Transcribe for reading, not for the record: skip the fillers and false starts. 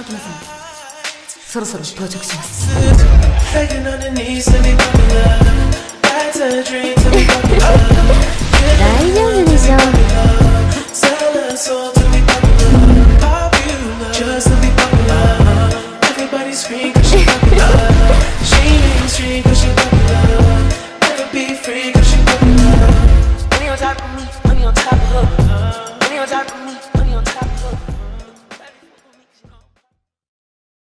が来ますので、そろそろ到着します。大丈夫でしょう。Money on top of me, money on top of her. Money on top of me.